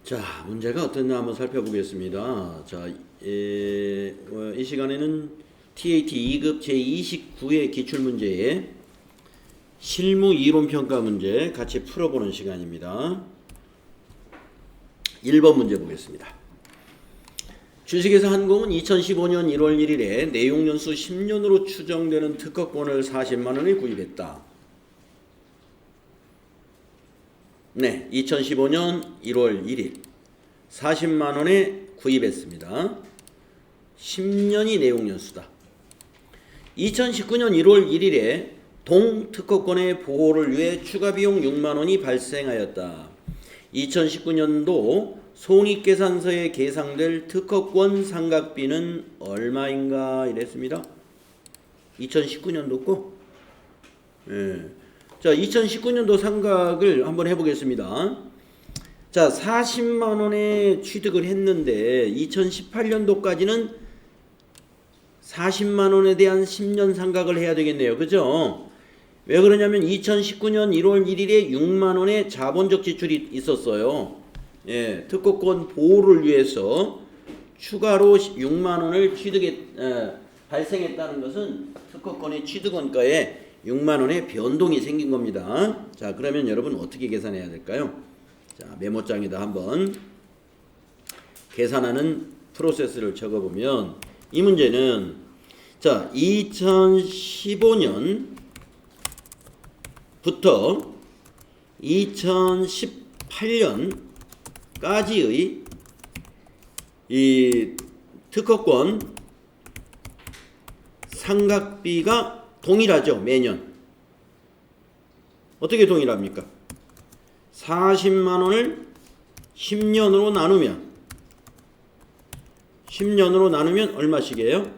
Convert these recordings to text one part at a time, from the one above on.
자, 문제가 어땠나 한번 살펴보겠습니다. 자, 이 시간에는 TAT 2급 제29의 기출문제에 실무 이론평가 문제 같이 풀어보는 시간입니다. 1번 문제 보겠습니다. 주식회사 한공은 2015년 1월 1일에 내용연수 10년으로 추정되는 특허권을 40만원에 구입했다. 네, 2015년 1월 1일 40만원에 구입했습니다. 10년이 내용연수다. 2019년 1월 1일에 동특허권의 보호를 위해 추가비용 6만원이 발생하였다. 2019년도 손익계산서에 계상될 특허권 상각비는 얼마인가 이랬습니다. 2019년도 거. 자, 2019년도 상각을 한번 해보겠습니다. 자, 40만원에 취득을 했는데 2018년도까지는 40만원에 대한 10년 상각을 해야 되겠네요. 그죠? 왜 그러냐면 2019년 1월 1일에 6만원의 자본적 지출이 있었어요. 예, 특허권 보호를 위해서 추가로 6만원을 발생했다는 것은 특허권의 취득원가에 6만원의 변동이 생긴 겁니다. 자, 그러면 여러분 어떻게 계산해야 될까요? 자, 메모장에다 한번 계산하는 프로세스를 적어보면 이 문제는 자, 2015년부터 2018년까지의 이 특허권 상각비가 동일하죠. 매년. 어떻게 동일합니까? 40만원을 10년으로 나누면 얼마씩이에요?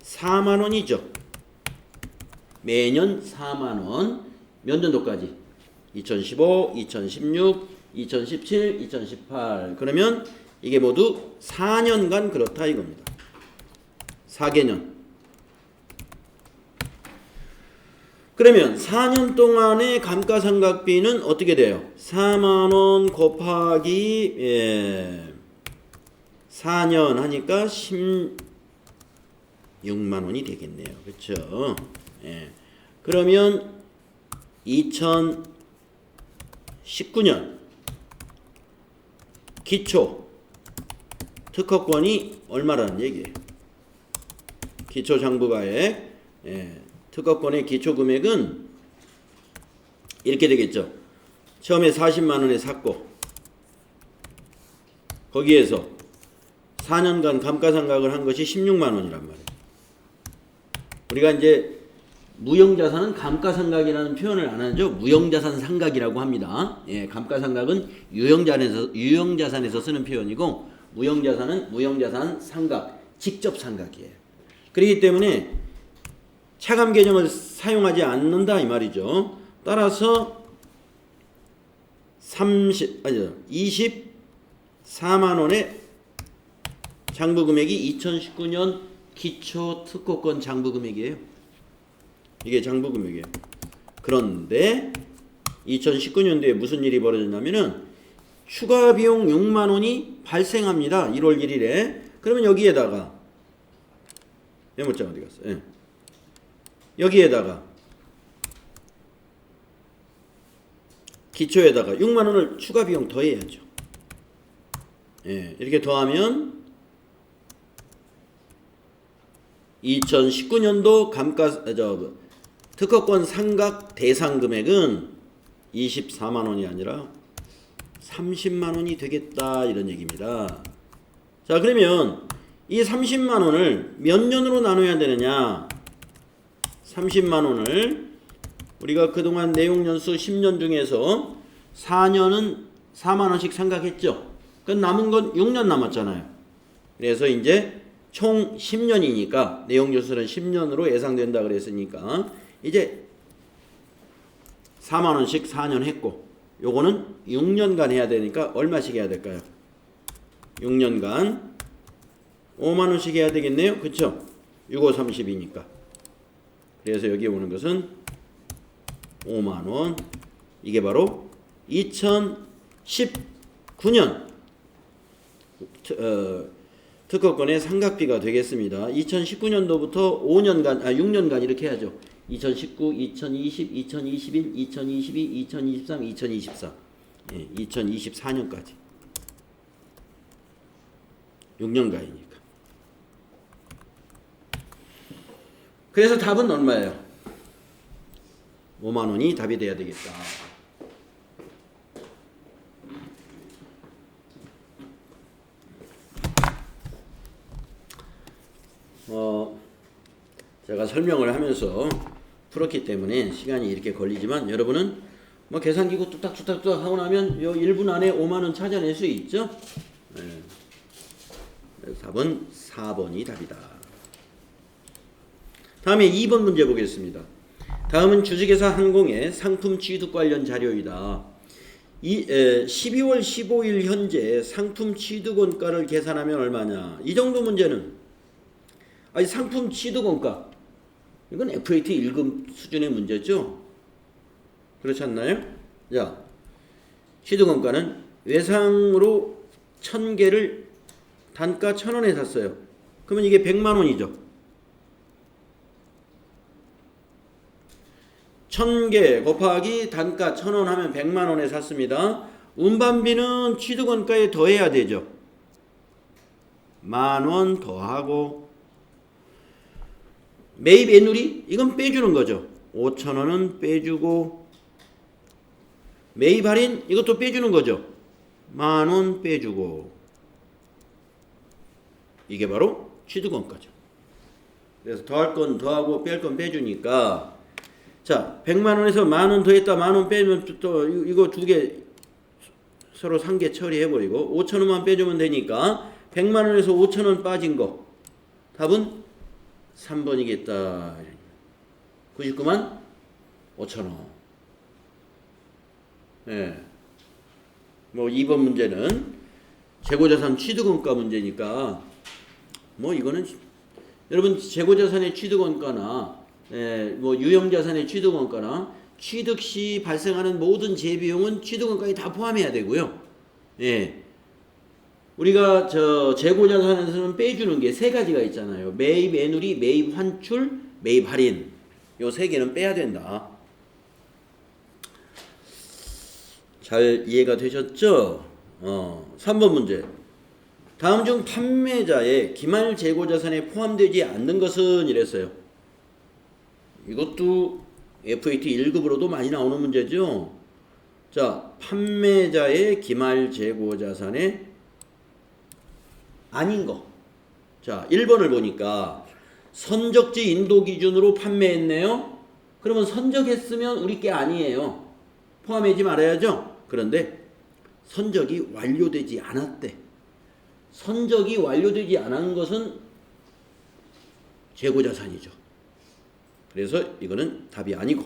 4만원이죠. 매년 4만원. 몇 년도까지? 2015, 2016, 2017, 2018. 그러면 이게 모두 4년간 그렇다 이겁니다. 4개년. 그러면 4년 동안의 감가상각비는 어떻게 돼요? 4만원 곱하기 4년 하니까 16만원이 되겠네요. 그렇죠? 예. 그러면 2019년 기초 특허권이 얼마라는 얘기예요? 기초 장부가액 특허권의 기초금액은 이렇게 되겠죠. 처음에 40만원에 샀고 거기에서 4년간 감가상각을 한 것이 16만원이란 말이에요. 우리가 이제 무형자산은 감가상각이라는 표현을 안 하죠. 무형자산 상각이라고 합니다. 예, 감가상각은 유형자산에서 쓰는 표현이고 무형자산은 무형자산 상각, 직접 상각이에요. 그렇기 때문에 차감 개념을 사용하지 않는다 이 말이죠. 따라서 24만원의 장부금액이 2019년 기초 특허권 장부금액이에요. 이게 장부금액이에요. 그런데 2019년도에 무슨 일이 벌어졌냐면은 추가 비용 6만원이 발생합니다. 1월 1일에. 그러면 여기에다가 메모장 어디 갔어? 예. 여기에다가 기초에다가 6만원을 추가 비용 더해야죠. 예, 이렇게 더하면 2019년도 특허권 상각 대상 금액은 24만원이 아니라 30만원이 되겠다 이런 얘기입니다. 자, 그러면 이 30만원을 몇 년으로 나눠야 되느냐? 30만원을 우리가 그동안 내용연수 10년 중에서 4년은 4만원씩 상각했죠. 그럼 남은 건 6년 남았잖아요. 그래서 이제 총 10년이니까 내용연수는 10년으로 예상된다 그랬으니까 이제 4만원씩 4년 했고 요거는 6년간 해야 되니까 얼마씩 해야 될까요? 6년간 5만원씩 해야 되겠네요. 그쵸? 6, 5, 30이니까. 그래서 여기 오는 것은 5만원. 이게 바로 2019년 특허권의 상각비가 되겠습니다. 2019년도부터 6년간 이렇게 해야죠. 2019, 2020, 2021, 2022, 2023, 2024. 2024년까지. 6년간이니까. 그래서 답은 얼마예요? 5만 원이 답이 돼야 되겠다. 제가 설명을 하면서 풀었기 때문에 시간이 이렇게 걸리지만 여러분은 뭐 계산기구 뚝딱뚝딱 하고 나면 요 1분 안에 5만 원 찾아낼 수 있죠? 네. 그래서 답은 4번이 답이다. 다음에 2번 문제 보겠습니다. 다음은 주식회사 항공의 상품 취득 관련 자료이다. 12월 15일 현재 상품 취득 원가를 계산하면 얼마냐? 이 정도 문제는 상품 취득 원가 이건 FAT 1급 수준의 문제죠. 그렇지 않나요? 자, 취득 원가는 외상으로 1000개를 단가 1000원에 샀어요. 그러면 이게 100만 원이죠. 1000개 곱하기 단가 1000원 하면 100만 원에 샀습니다. 운반비는 취득 원가에 더해야 되죠. 10,000원 더하고 매입 애누리 이건 빼주는 거죠. 5,000원은 빼주고 매입 할인 이것도 빼주는 거죠. 10,000원 빼주고 이게 바로 취득 원가죠. 그래서 더할 건 더하고 뺄 건 빼주니까 자 100만 원에서 10,000원 더했다 10,000원 빼면 또 이거 두 개 서로 상계 처리해버리고 5,000원만 빼주면 되니까 100만 원에서 5,000원 빠진 거 답은 3번이겠다. 99만 5,000원. 예. 뭐 2번 문제는 재고자산 취득원가 문제니까 뭐 이거는 여러분 재고자산의 취득원가나 뭐 유형자산의 취득원가나 취득 시 발생하는 모든 재비용은 취득원가에 다 포함해야 되고요. 예. 우리가 재고자산에서는 빼주는 게 세 가지가 있잖아요. 매입 애누리, 매입 환출, 매입 할인. 요 세 개는 빼야 된다. 잘 이해가 되셨죠? 3번 문제. 다음 중 판매자의 기말 재고자산에 포함되지 않는 것은 이랬어요. 이것도 FAT 1급으로도 많이 나오는 문제죠. 자, 판매자의 기말 재고자산에 아닌 거. 자, 1번을 보니까 선적지 인도 기준으로 판매했네요. 그러면 선적했으면 우리 게 아니에요. 포함하지 말아야죠. 그런데 선적이 완료되지 않았대. 선적이 완료되지 않은 것은 재고자산이죠. 그래서 이거는 답이 아니고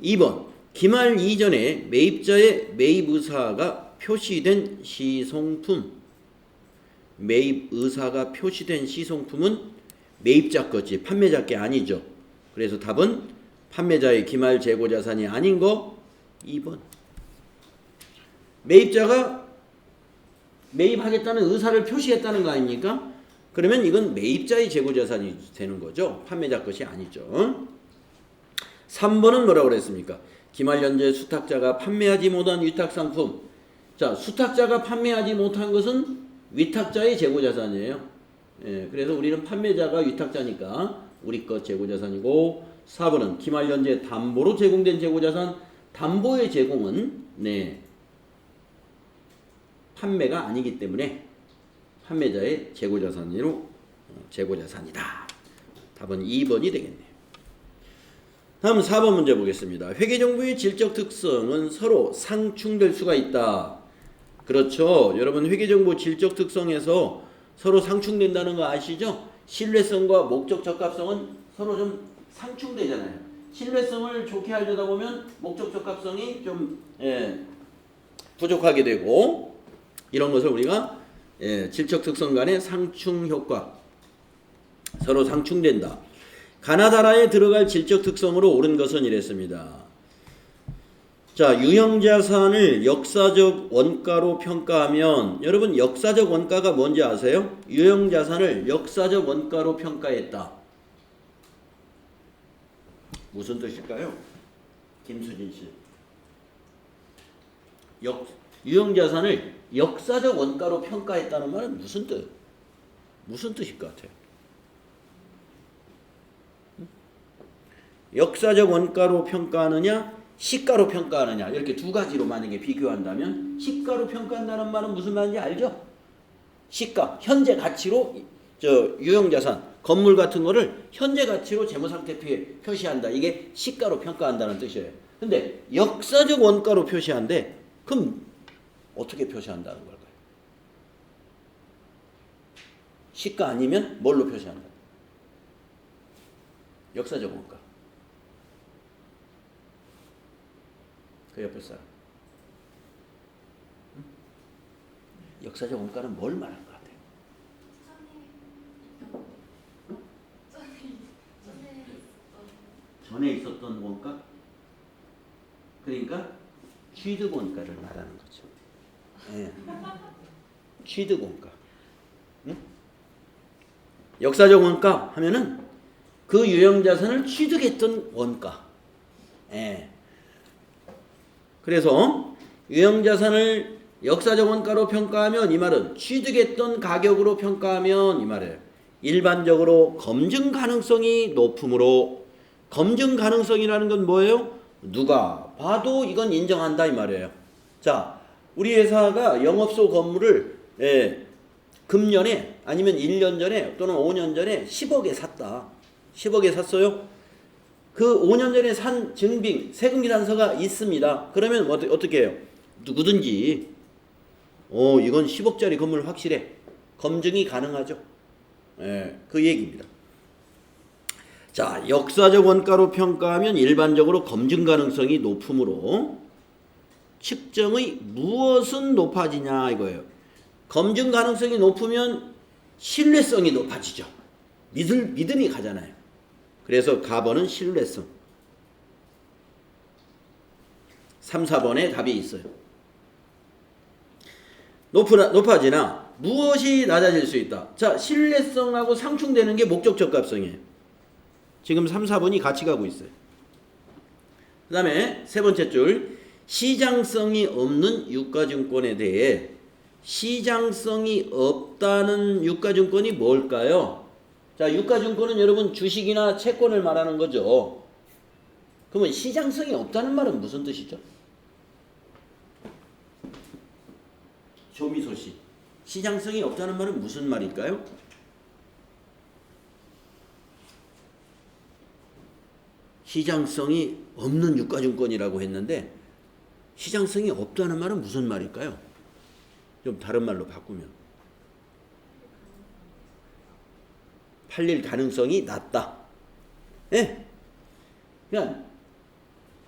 2번 기말 이전에 매입자의 매입 의사가 표시된 시송품 매입 의사가 표시된 시송품은 매입자 거지 판매자 게 아니죠. 그래서 답은 판매자의 기말 재고자산이 아닌 거 2번. 매입자가 매입하겠다는 의사를 표시했다는 거 아닙니까? 그러면 이건 매입자의 재고자산이 되는 거죠. 판매자 것이 아니죠. 3번은 뭐라고 그랬습니까? 기말 연재 수탁자가 판매하지 못한 위탁상품. 자, 수탁자가 판매하지 못한 것은 위탁자의 재고자산이에요. 예, 그래서 우리는 판매자가 위탁자니까 우리 것 재고자산이고 4번은 기말 연재 담보로 제공된 재고자산. 담보의 제공은 판매가 아니기 때문에 판매자의 재고자산으로 재고자산이다. 답은 2번이 되겠네요. 다음 4번 문제 보겠습니다. 회계정보의 질적 특성은 서로 상충될 수가 있다. 그렇죠. 여러분 회계정보 질적 특성에서 서로 상충된다는 거 아시죠? 신뢰성과 목적 적합성은 서로 좀 상충되잖아요. 신뢰성을 좋게 하려다 보면 목적 적합성이 좀 부족하게 되고 이런 것을 우리가 질적 특성 간의 상충 효과 서로 상충된다. 가나다라에 들어갈 질적 특성으로 옳은 것은 이랬습니다. 자, 유형자산을 역사적 원가로 평가하면 여러분 역사적 원가가 뭔지 아세요? 유형자산을 역사적 원가로 평가했다. 무슨 뜻일까요? 김수진 씨. 유형자산을 역사적 원가로 평가했다는 말은 무슨 뜻일 것 같아요? 역사적 원가로 평가하느냐, 시가로 평가하느냐, 이렇게 두 가지로 만약에 비교한다면 시가로 평가한다는 말은 무슨 말인지 알죠? 시가, 현재 가치로 유형자산, 건물 같은 거를 현재 가치로 재무상태표에 표시한다. 이게 시가로 평가한다는 뜻이에요. 근데 역사적 원가로 표시한대. 그럼 어떻게 표시한다는 걸까요? 시가 아니면 뭘로 표시한다? 역사적 원가. 그 옆에 사람. 역사적 원가는 뭘 말하는 것 같아요? 전에 있었던 원가? 그러니까 취득 원가를 말하는 거죠. 예. 취득 원가. 응? 역사적 원가 하면은 그 유형자산을 취득했던 원가. 예. 그래서 유형자산을 역사적 원가로 평가하면 이 말은 취득했던 가격으로 평가하면 이 말이에요. 일반적으로 검증 가능성이 높으므로, 검증 가능성이라는 건 뭐예요? 누가 봐도 이건 인정한다 이 말이에요. 자, 우리 회사가 영업소 건물을 금년에 아니면 1년 전에 또는 5년 전에 10억에 샀다. 10억에 샀어요. 그 5년 전에 산 증빙, 세금계산서가 있습니다. 그러면 어떻게 해요? 누구든지 이건 10억짜리 건물 확실해. 검증이 가능하죠. 그 얘기입니다. 자, 역사적 원가로 평가하면 일반적으로 검증 가능성이 높으므로 측정의 무엇은 높아지냐 이거예요. 검증 가능성이 높으면 신뢰성이 높아지죠. 믿음이 가잖아요. 그래서 가번은 신뢰성. 3, 4번에 답이 있어요. 높아지나 무엇이 낮아질 수 있다. 자, 신뢰성하고 상충되는 게 목적 적합성이에요. 지금 3, 4번이 같이 가고 있어요. 그 다음에 세 번째 줄, 시장성이 없는 유가증권에 대해 시장성이 없다는 유가증권이 뭘까요? 자, 유가증권은 여러분 주식이나 채권을 말하는 거죠. 그러면 시장성이 없다는 말은 무슨 뜻이죠? 조미소 씨, 시장성이 없다는 말은 무슨 말일까요? 시장성이 없는 유가증권이라고 했는데 시장성이 없다는 말은 무슨 말일까요? 좀 다른 말로 바꾸면 팔릴 가능성이 낮다. 예? 그냥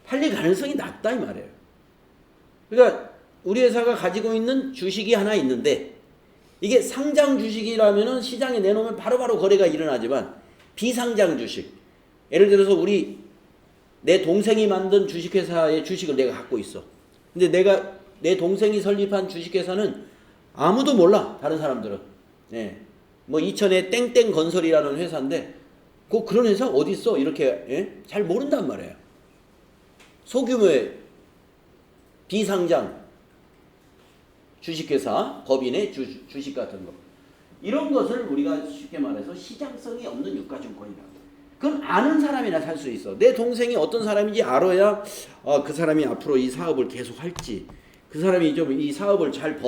팔릴 가능성이 낮다 이 말이에요. 그러니까 우리 회사가 가지고 있는 주식이 하나 있는데 이게 상장 주식이라면은 시장에 내놓으면 바로바로 거래가 일어나지만 비상장 주식, 예를 들어서 내 동생이 만든 주식회사의 주식을 내가 갖고 있어. 근데 내 동생이 설립한 주식회사는 아무도 몰라. 다른 사람들은. 예. 뭐 이천에 땡땡 건설이라는 회사인데 그런 회사 어디 있어? 이렇게 잘 모른단 말이에요. 소규모의 비상장 주식회사, 법인의 주식 같은 거. 이런 것을 우리가 쉽게 말해서 시장성이 없는 유가증권이라고. 그건 아는 사람이나 살 수 있어. 내 동생이 어떤 사람인지 알아야 그 사람이 앞으로 이 사업을 계속 할지, 그 사람이 좀 이 사업을 잘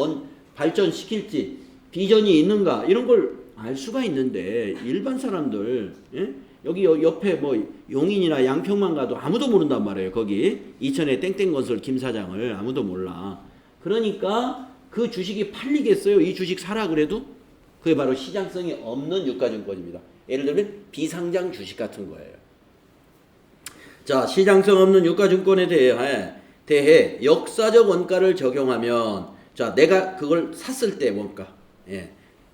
발전시킬지, 비전이 있는가 이런 걸 알 수가 있는데 일반 사람들 여기 옆에 뭐 용인이나 양평만 가도 아무도 모른단 말이에요. 거기 이천에 땡땡건설 김 사장을 아무도 몰라. 그러니까 그 주식이 팔리겠어요? 이 주식 사라 그래도? 그게 바로 시장성이 없는 유가증권입니다. 예를 들면 비상장 주식 같은 거예요. 자, 시장성 없는 유가증권에 대해 역사적 원가를 적용하면, 자, 내가 그걸 샀을 때 원가,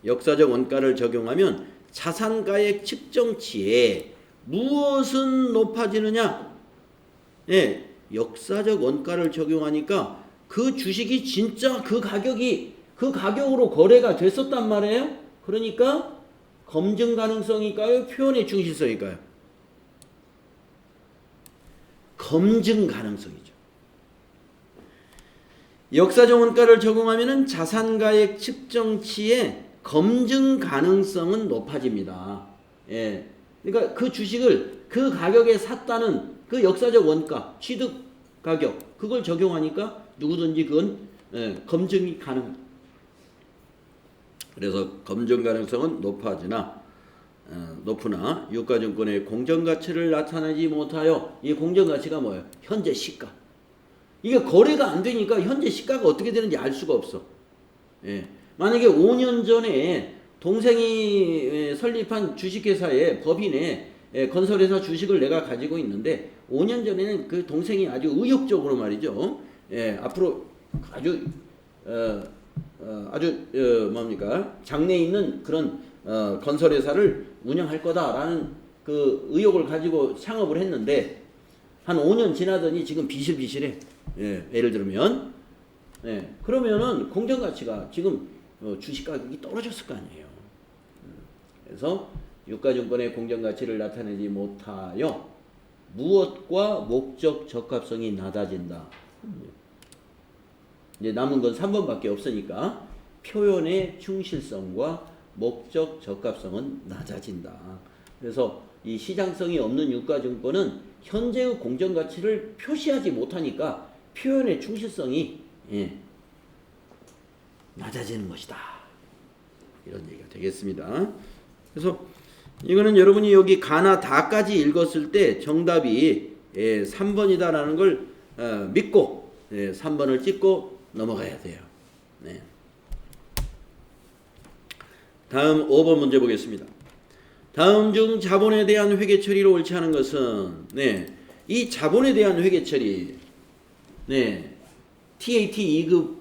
역사적 원가를 적용하면 자산가액 측정치에 무엇은 높아지느냐? 역사적 원가를 적용하니까 그 주식이 진짜 그 가격으로 거래가 됐었단 말이에요. 그러니까 검증 가능성일까요? 표현의 충실성일까요? 검증 가능성이죠. 역사적 원가를 적용하면은 자산가액 측정치의 검증 가능성은 높아집니다. 예. 그러니까 그 주식을 그 가격에 샀다는 그 역사적 원가, 취득 가격, 그걸 적용하니까 누구든지 그건 검증이 가능합니다. 그래서 검증 가능성은 높으나 유가증권의 공정가치를 나타내지 못하여, 이 공정가치가 뭐예요? 현재 시가. 이게 거래가 안 되니까 현재 시가가 어떻게 되는지 알 수가 없어. 예. 만약에 5년 전에 동생이 설립한 주식회사의 법인의 건설회사 주식을 내가 가지고 있는데 5년 전에는 그 동생이 아주 의욕적으로 말이죠. 앞으로 아주 뭡니까? 장래 있는 그런 건설회사를 운영할 거다라는 그 의욕을 가지고 창업을 했는데 한 5년 지나더니 지금 비실비실해. 예를 들면 그러면은 공정가치가 지금 주식 가격이 떨어졌을 거 아니에요. 그래서 유가증권의 공정가치를 나타내지 못하여 무엇과 목적 적합성이 낮아진다. 이제 남은 건 3번밖에 없으니까 표현의 충실성과 목적 적합성은 낮아진다. 그래서 이 시장성이 없는 유가증권은 현재의 공정가치를 표시하지 못하니까 표현의 충실성이 낮아지는 것이다. 이런 얘기가 되겠습니다. 그래서 이거는 여러분이 여기 가나 다까지 읽었을 때 정답이 3번이다라는 걸 믿고 3번을 찍고 넘어가야 돼요. 네. 다음 5번 문제 보겠습니다. 다음 중 자본에 대한 회계 처리로 옳지 않은 것은 이 자본에 대한 회계 처리 TAT 2급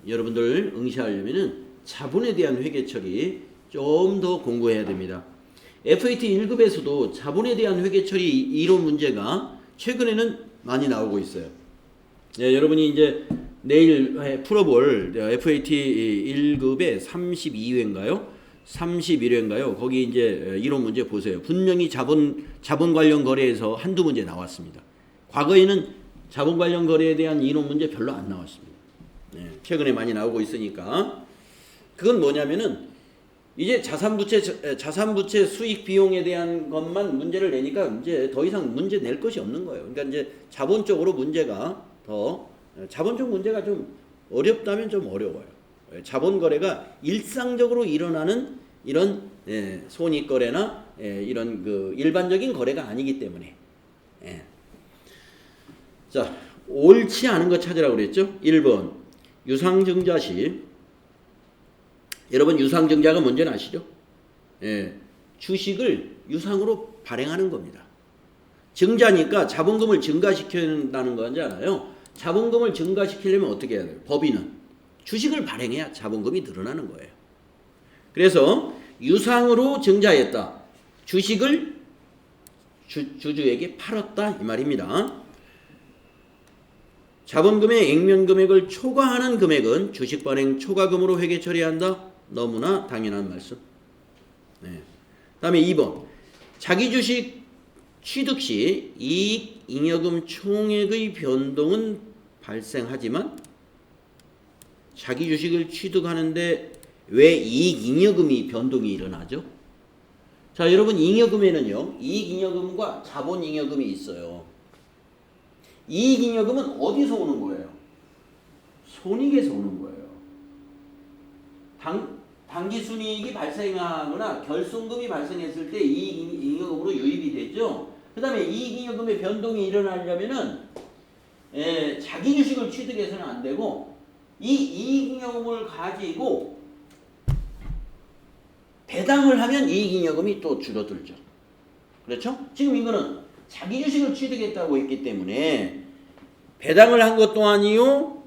여러분들 응시하려면은 자본에 대한 회계 처리 좀 더 공부해야 됩니다. FAT 1급에서도 자본에 대한 회계 처리 이론 문제가 최근에는 많이 나오고 있어요. 여러분이 이제 내일 풀어볼 FAT 1급의 32회인가요? 31회인가요? 거기 이제 이론 문제 보세요. 분명히 자본 관련 거래에서 한두 문제 나왔습니다. 과거에는 자본 관련 거래에 대한 이론 문제 별로 안 나왔습니다. 최근에 많이 나오고 있으니까 그건 뭐냐면은 이제 자산부채 수익 비용에 대한 것만 문제를 내니까 이제 더 이상 문제 낼 것이 없는 거예요. 그러니까 이제 자본적으로 문제가 자본적 문제가 좀 어렵다면 좀 어려워요. 자본 거래가 일상적으로 일어나는 이런 손익 거래나 이런 그 일반적인 거래가 아니기 때문에. 자, 옳지 않은 거 찾으라고 그랬죠? 1번 유상증자 시, 여러분 유상증자가 뭔지는 아시죠? 주식을 유상으로 발행하는 겁니다. 증자니까 자본금을 증가시킨다는 거잖아요. 자본금을 증가시키려면 어떻게 해야 돼요? 법인은 주식을 발행해야 자본금이 늘어나는 거예요. 그래서 유상으로 증자했다. 주식을 주주에게 팔았다 이 말입니다. 자본금의 액면 금액을 초과하는 금액은 주식 발행 초과금으로 회계 처리한다. 너무나 당연한 말씀. 다음에 2번. 자기 주식 취득 시 이익 잉여금 총액의 변동은 발생하지만 자기 주식을 취득하는데 왜 이익 잉여금이 변동이 일어나죠? 자, 여러분 잉여금에는요. 이익 잉여금과 자본 잉여금이 있어요. 이익 잉여금은 어디서 오는 거예요? 손익에서 오는 거예요. 당기순이익이 발생하거나 결손금이 발생했을 때 이익 잉여금으로 유입이 되죠. 그 다음에 이익 잉여금의 변동이 일어나려면은 자기 주식을 취득해서는 안 되고 이 이익 잉여금을 가지고 배당을 하면 이익 잉여금이 또 줄어들죠. 그렇죠? 지금 이거는 자기 주식을 취득했다고 했기 때문에 배당을 한 것도 아니요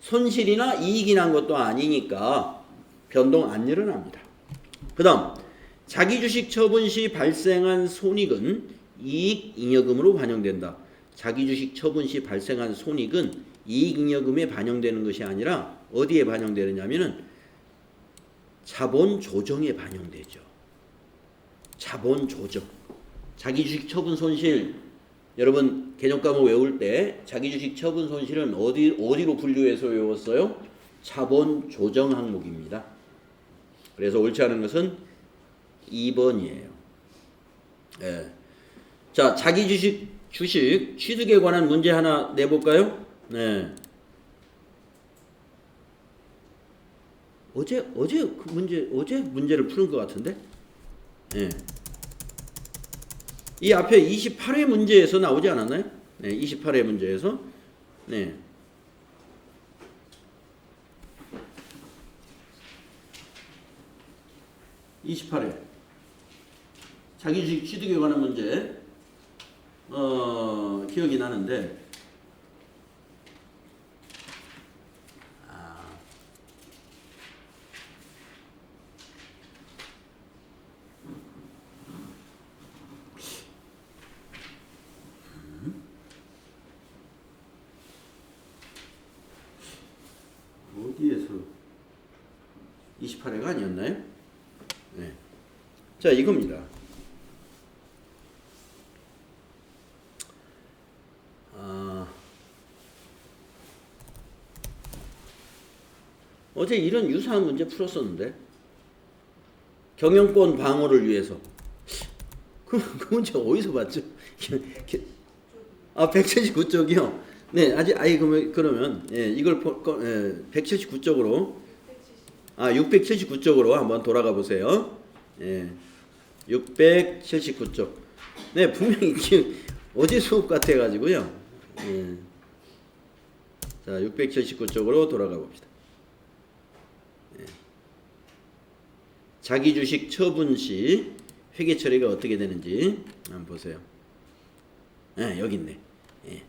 손실이나 이익이 난 것도 아니니까 변동 안 일어납니다. 그 다음 자기 주식 처분 시 발생한 손익은 이익 잉여금으로 반영된다. 자기 주식 처분 시 발생한 손익은 이익잉여금에 반영되는 것이 아니라 어디에 반영되느냐면은 자본 조정에 반영되죠. 자본 조정. 자기 주식 처분 손실, 여러분 개정 과목 외울 때 자기 주식 처분 손실은 어디로 분류해서 외웠어요? 자본 조정 항목입니다. 그래서 옳지 않은 것은 2번이에요. 예. 자, 자기 주식 취득에 관한 문제 하나 내볼까요? 네. 어제 문제를 푸는 것 같은데? 네. 이 앞에 28회 문제에서 나오지 않았나요? 네, 28회 문제에서. 네. (28회) 자기 주식 취득에 관한 문제 기억이 나는데 어디에서 28회가 아니었나요? 네. 자, 이겁니다. 어제 이런 유사한 문제 풀었었는데 경영권 방어를 위해서 그 문제 어디서 봤죠? 179쪽이요. 네, 그러면 예, 이걸 179쪽으로 679쪽으로 한번 돌아가 보세요. 예, 679쪽. 네, 분명히 어제 수업 같아가지고요. 예. 자, 679쪽으로 돌아가 봅시다. 예. 자기 주식 처분 시 회계 처리가 어떻게 되는지 한번 보세요. 예, 여기 있네. 예.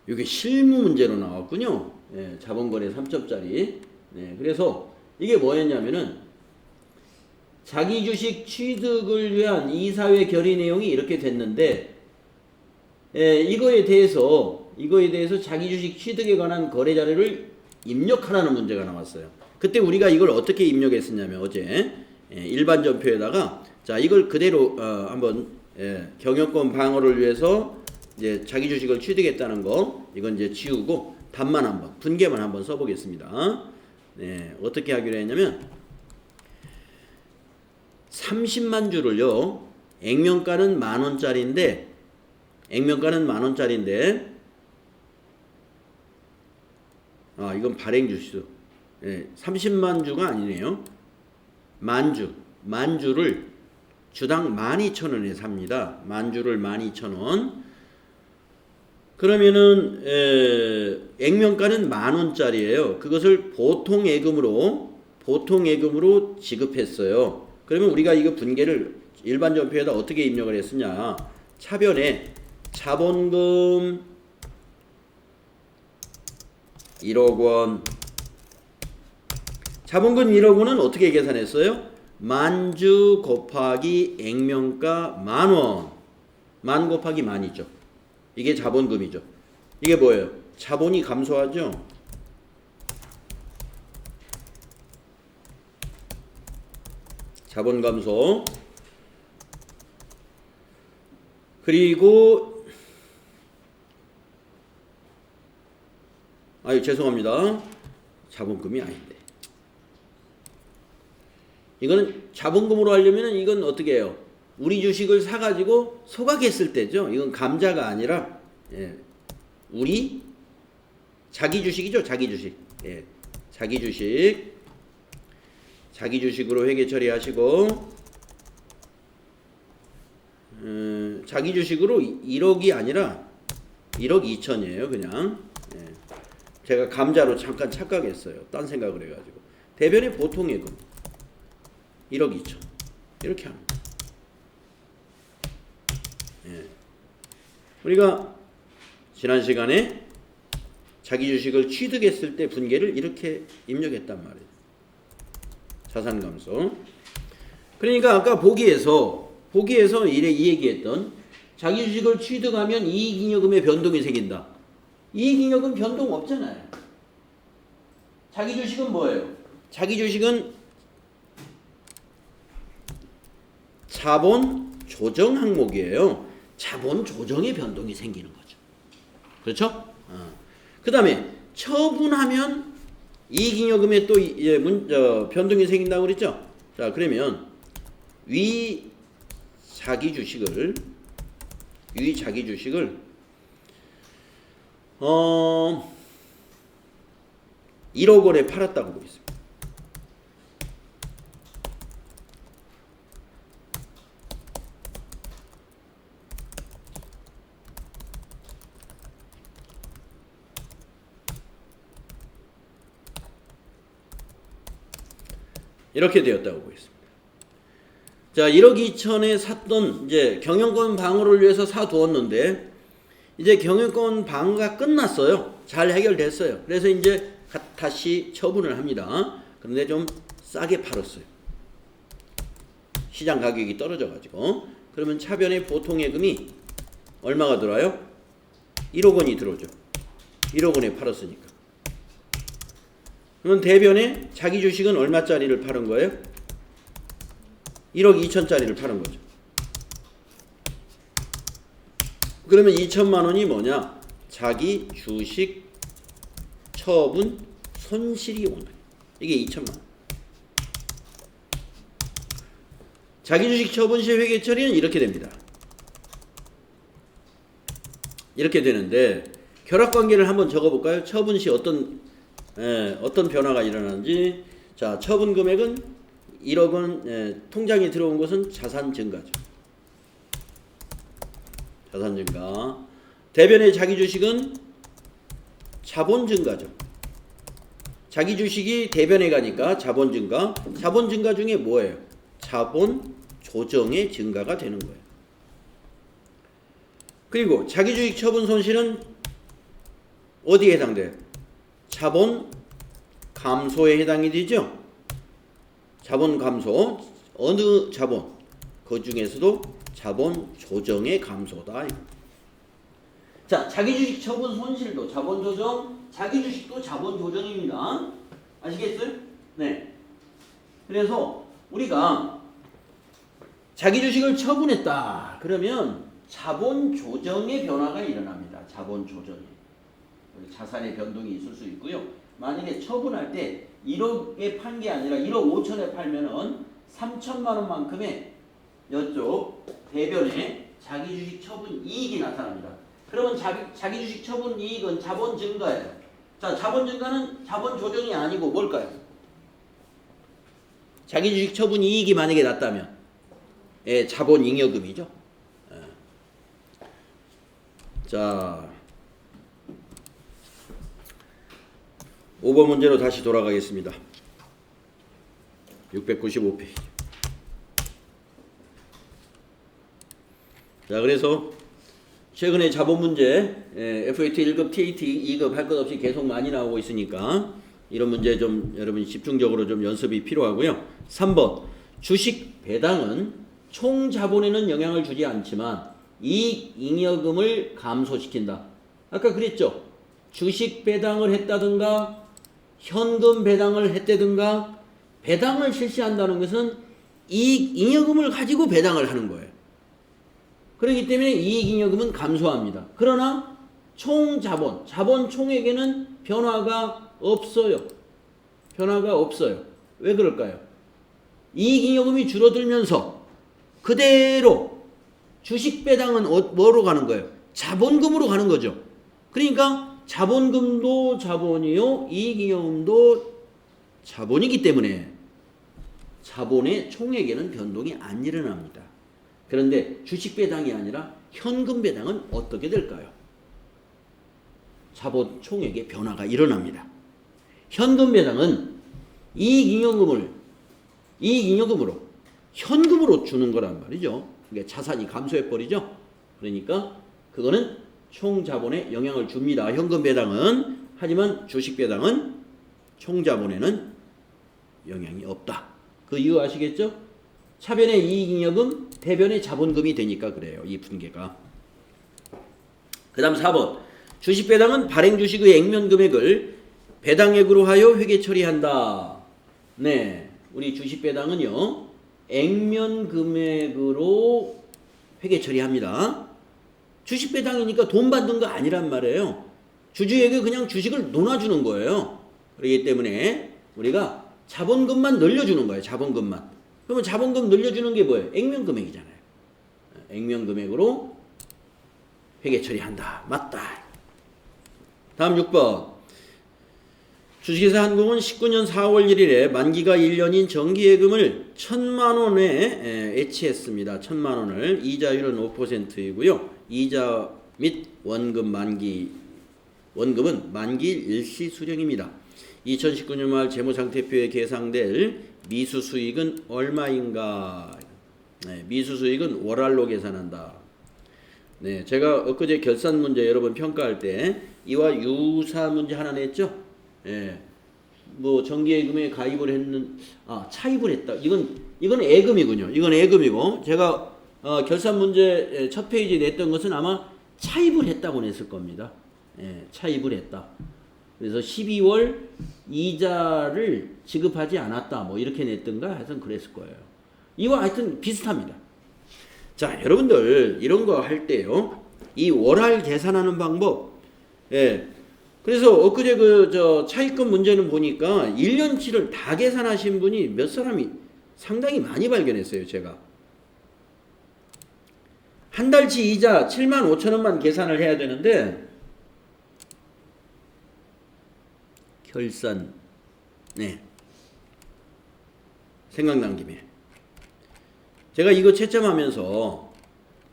이게 실무 문제로 나왔군요. 예, 자본거래 3점짜리. 네, 그래서 이게 뭐였냐면은 자기 주식 취득을 위한 이사회 결의 내용이 이렇게 됐는데, 예, 이거에 대해서 자기 주식 취득에 관한 거래 자료를 입력하라는 문제가 나왔어요. 그때 우리가 이걸 어떻게 입력했었냐면 어제 일반 전표에다가 자, 이걸 그대로 한번 경영권 방어를 위해서 이제 자기 주식을 취득했다는 거 이건 이제 지우고 답만 한번 분계만 한번 써보겠습니다. 네, 어떻게 하기로 했냐면 30만 주를요. 액면가는 10,000원짜리인데 이건 발행 주수. 네, 30만 주가 아니네요. 만주를 주당 12,000원에 삽니다. 만주를 12,000원. 그러면은 액면가는 10,000원짜리예요. 그것을 보통예금으로 지급했어요. 그러면 우리가 이거 분계를 일반 전표에다 어떻게 입력을 했으냐? 차변에 자본금 1억 원. 자본금 1억 원은 어떻게 계산했어요? 만주 곱하기 액면가 10,000원. 만 곱하기 만이죠. 이게 자본금이죠. 이게 뭐예요? 자본이 감소하죠. 자본 감소. 그리고 죄송합니다. 자본금이 아닌데. 이거는 자본금으로 하려면 이건 어떻게 해요? 우리 주식을 사가지고 소각했을 때죠. 이건 감자가 아니라 우리 자기 주식이죠. 자기 주식. 자기 주식으로 회계 처리하시고 자기 주식으로 1억이 아니라 1억 2천이에요. 그냥 제가 감자로 잠깐 착각했어요. 딴 생각을 해가지고 대변의 보통예금 1억 2천 이렇게 합니다. 우리가 지난 시간에 자기 주식을 취득했을 때 분계를 이렇게 입력했단 말이에요. 자산 감소. 그러니까 아까 보기에서 이 얘기했던 자기 주식을 취득하면 이익잉여금의 변동이 생긴다. 이익잉여금 변동 없잖아요. 자기 주식은 뭐예요? 자기 주식은 자본 조정 항목이에요. 자본 조정의 변동이 생기는 거죠. 그렇죠? 그 다음에 처분하면 이익잉여금에 또 변동이 생긴다고 그랬죠? 자, 그러면 위 자기 주식을 1억 원에 팔았다고 보겠습니다. 이렇게 되었다고 보겠습니다. 자, 1억 2천에 샀던 이제 경영권 방어를 위해서 사두었는데 이제 경영권 방어가 끝났어요. 잘 해결됐어요. 그래서 이제 다시 처분을 합니다. 그런데 좀 싸게 팔았어요. 시장 가격이 떨어져 가지고. 그러면 차변의 보통예금이 얼마가 들어요? 1억 원이 들어오죠. 1억 원에 팔았으니까. 그러면 대변에 자기 주식은 얼마짜리를 파는 거예요? 1억 2천짜리를 파는 거죠. 그러면 2천만 원이 뭐냐? 자기 주식 처분 손실이 오는. 이게 2천만 원. 자기 주식 처분 시 회계 처리는 이렇게 됩니다. 이렇게 되는데 결합관계를 한번 적어볼까요? 처분 시 어떤 변화가 일어나는지. 자, 처분 금액은 1억 원, 통장에 들어온 것은 자산 증가죠. 자산 증가. 대변의 자기 주식은 자본 증가죠. 자기 주식이 대변에 가니까 자본 증가. 자본 증가 중에 뭐예요? 자본 조정의 증가가 되는 거예요. 그리고 자기 주식 처분 손실은 어디에 해당돼요? 자본 감소에 해당이 되죠. 자본 감소, 어느 자본? 그 중에서도 자본 조정의 감소다. 자, 자기 주식 처분 손실도 자본 조정, 자기 주식도 자본 조정입니다. 아시겠어요? 네. 그래서 우리가 자기 주식을 처분했다. 그러면 자본 조정의 변화가 일어납니다. 자본 조정이. 자산의 변동이 있을 수 있고요. 만약에 처분할 때 1억에 판 게 아니라 1억 5천에 팔면은 3천만 원만큼의 이쪽 대변에 자기 주식 처분 이익이 나타납니다. 그러면 자기 주식 처분 이익은 자본 증가예요. 자, 자본 증가는 자본 조정이 아니고 뭘까요? 자기 주식 처분 이익이 만약에 났다면 자본 잉여금이죠. 자, 5번 문제로 다시 돌아가겠습니다. 695페이지. 자, 그래서 최근에 자본 문제 FAT 1급, TAT 2급 할 것 없이 계속 많이 나오고 있으니까 이런 문제 좀 여러분이 집중적으로 좀 연습이 필요하고요. 3번 주식 배당은 총 자본에는 영향을 주지 않지만 이익 잉여금을 감소시킨다. 아까 그랬죠. 주식 배당을 했다든가 현금 배당을 했다든가 배당을 실시한다는 것은 이익 잉여금을 가지고 배당을 하는 거예요. 그렇기 때문에 이익 잉여금은 감소합니다. 그러나 총 자본, 자본 총액에는 변화가 없어요. 변화가 없어요. 왜 그럴까요? 이익 잉여금이 줄어들면서 그대로 주식 배당은 뭐로 가는 거예요? 자본금으로 가는 거죠. 그러니까 자본금도 자본이요, 이익잉여금도 자본이기 때문에 자본의 총액에는 변동이 안 일어납니다. 그런데 주식 배당이 아니라 현금 배당은 어떻게 될까요? 자본 총액의 변화가 일어납니다. 현금 배당은 이익잉여금으로 현금으로 주는 거란 말이죠. 그게 자산이 감소해버리죠. 그러니까 그거는 총 자본에 영향을 줍니다. 현금 배당은. 하지만 주식 배당은 총 자본에는 영향이 없다. 그 이유 아시겠죠? 차변의 이익잉여금, 대변의 자본금이 되니까 그래요. 이 분계가. 그 다음 4번. 주식 배당은 발행 주식의 액면 금액을 배당액으로 하여 회계 처리한다. 네. 우리 주식 배당은요. 액면 금액으로 회계 처리합니다. 주식 배당이니까 돈 받는 거 아니란 말이에요. 주주에게 그냥 주식을 논아주는 거예요. 그렇기 때문에 우리가 자본금만 늘려주는 거예요. 자본금만. 그러면 자본금 늘려주는 게 뭐예요? 액면 금액이잖아요. 액면 금액으로 회계 처리한다. 맞다. 다음 6번. 주식회사 한국은 19년 4월 1일에 만기가 1년인 정기예금을 1,000만 원에 애치했습니다. 1,000만 원을. 이자율은 5%이고요. 이자 및 원금은 만기 일시 수령입니다. 2019년 말 재무상태표에 계상될 미수수익은 얼마인가? 네, 미수수익은 월할로 계산한다. 네, 제가 엊그제 결산 문제 여러분 평가할 때 이와 유사 문제 하나 냈죠? 예. 뭐 정기예금에 가입을 했는 차입을 했다. 이건 예금이군요. 이건 예금이고 제가 결산 문제 첫 페이지에 냈던 것은 아마 차입을 했다고 냈을 겁니다. 예, 차입을 했다. 그래서 12월 이자를 지급하지 않았다. 뭐 이렇게 냈던가 하여튼 그랬을 거예요. 이와 하여튼 비슷합니다. 자, 여러분들 이런 거 할 때요. 이 월할 계산하는 방법. 예. 그래서 엊그제 차입금 문제는 보니까 1년치를 다 계산하신 분이 몇 사람이 상당히 많이 발견했어요, 제가. 한 달치 이자 75,000원만 계산을 해야 되는데 결산. 네. 생각난 김에 제가 이거 채점하면서